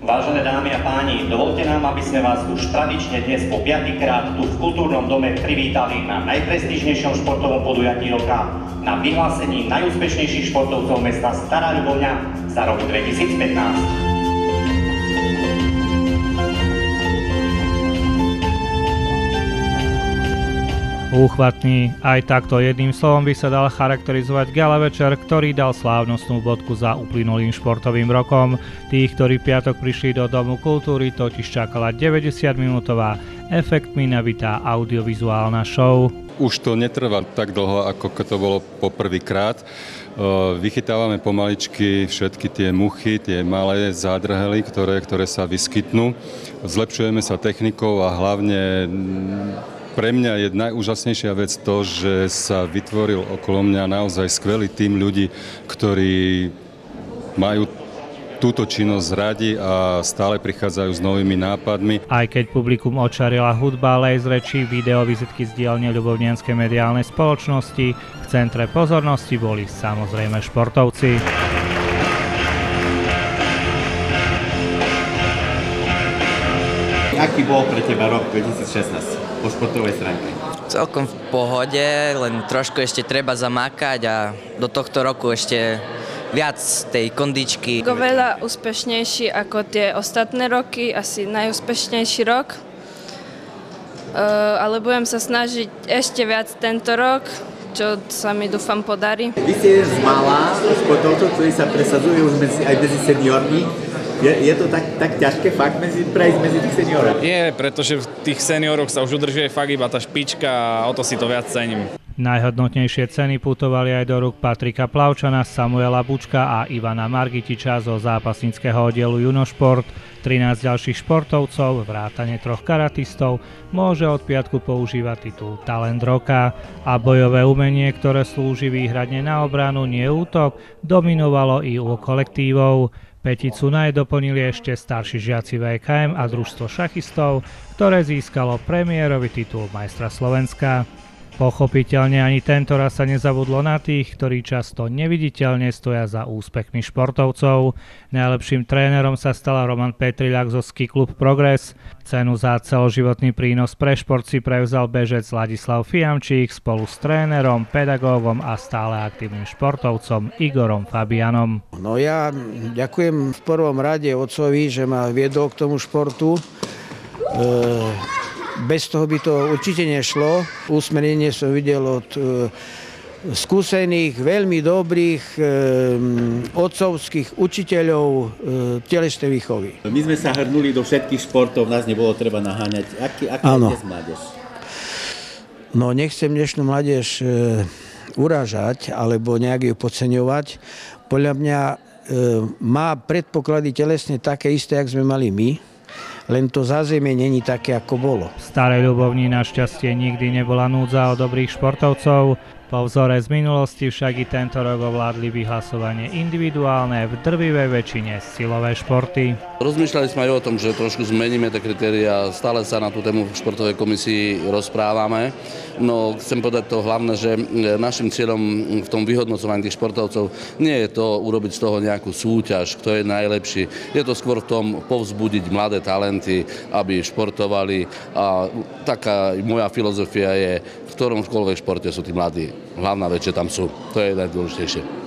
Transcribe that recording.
Vážené dámy a páni, dovolte nám, aby sme vás už tradične dnes po 5. krát tu v Kultúrnom dome privítali na najprestížnejšom športovom podujatí roka, na vyhlásení najúspešnejších športovcov mesta Stará Ľubovňa za rok 2015. Úchvatný, aj takto jedným slovom by sa dal charakterizovať gala večer, ktorý dal slávnostnú bodku za uplynulým športovým rokom. Tých, ktorí piatok prišli do Domu kultúry, totiž čakala 90-minútová efektmi nabitá audiovizuálna show. Už to netrvá tak dlho, ako to bolo poprvýkrát. Vychytávame pomaličky všetky tie muchy, tie malé zádrhely, ktoré sa vyskytnú. Zlepšujeme sa technikou a hlavne pre mňa je najúžasnejšia vec to, že sa vytvoril okolo mňa naozaj skvelý tím ľudí, ktorí majú túto činnosť radi a stále prichádzajú s novými nápadmi. Aj keď publikum očarila hudba, les rečí, video, vizitky z dielne ľubovnianskej mediálnej spoločnosti, v centre pozornosti boli samozrejme športovci. Aký bol pre teba rok 2016 po športovej stránke? Celkom v pohode, len trošku ešte treba zamakať a do tohto roku ešte viac tej kondičky. Veľa úspešnejší ako tie ostatné roky, asi najúspešnejší rok. Ale budem sa snažiť ešte viac tento rok, čo sa mi dúfam podarí. Vy ste z mála športovcov, ktorí sa presadzujú už aj medzi seniormi. Je to tak ťažké fakt prejsť medzi tých seniorov? Nie, pretože v tých senioroch sa už udržuje fakt iba tá špička a o to si to viac cením. Najhodnotnejšie ceny putovali aj do rúk Patrika Plavčana, Samuela Bučka a Ivana Margitiča zo zápasníckeho oddielu Junošport. 13 ďalších športovcov, vrátane 3 karatistov, môže od piatku používať titul Talent roka a bojové umenie, ktoré slúži výhradne na obranu, nie útok, dominovalo i u kolektívov. Peticu doplnili ešte starší žiaci VKM a družstvo šachistov, ktoré získalo premiérový titul majstra Slovenska. Pochopiteľne ani tento raz sa nezabudlo na tých, ktorí často neviditeľne stoja za úspechmi športovcov. Najlepším trénerom sa stal Roman Petriľák zo Ski Klub Progress. Cenu za celoživotný prínos pre šport si prevzal bežec Ladislav Fiamčík spolu s trénerom, pedagógom a stále aktívnym športovcom Igorom Fabianom. No ja ďakujem v prvom rade otcovi, že ma viedol k tomu športu. Bez toho by to určite nešlo. Usmerenie som videl od skúsených, veľmi dobrých otcovských učiteľov telesnej výchovy. My sme sa hrnuli do všetkých športov, nás nebolo treba naháňať. Aký je dnes mládež? No nechcem dnešnú mládež urážať alebo nejak ju podceňovať. Podľa mňa má predpoklady telesne také isté, jak sme mali my. Len to zázemie není také, ako bolo. V Starej Ľubovni našťastie nikdy nebola núdza o dobrých športovcov. Po vzore z minulosti však i tento rok ovládli vyhlasovanie individuálne, v drvivej väčšine silové športy. Rozmýšľali sme aj o tom, že trošku zmeníme tie kritériá, stále sa na tú tému v športovej komisii rozprávame. No chcem povedať to hlavné, že našim cieľom v tom vyhodnocovaní tých športovcov nie je to urobiť z toho nejakú súťaž, kto je najlepší. Je to skôr v tom povzbudiť mladé talenty, aby športovali. A taká moja filozofia je, v ktoromkoľvek športe sú tí mladí. Hlavná vec, že tam sú. To je najdôležitejšie.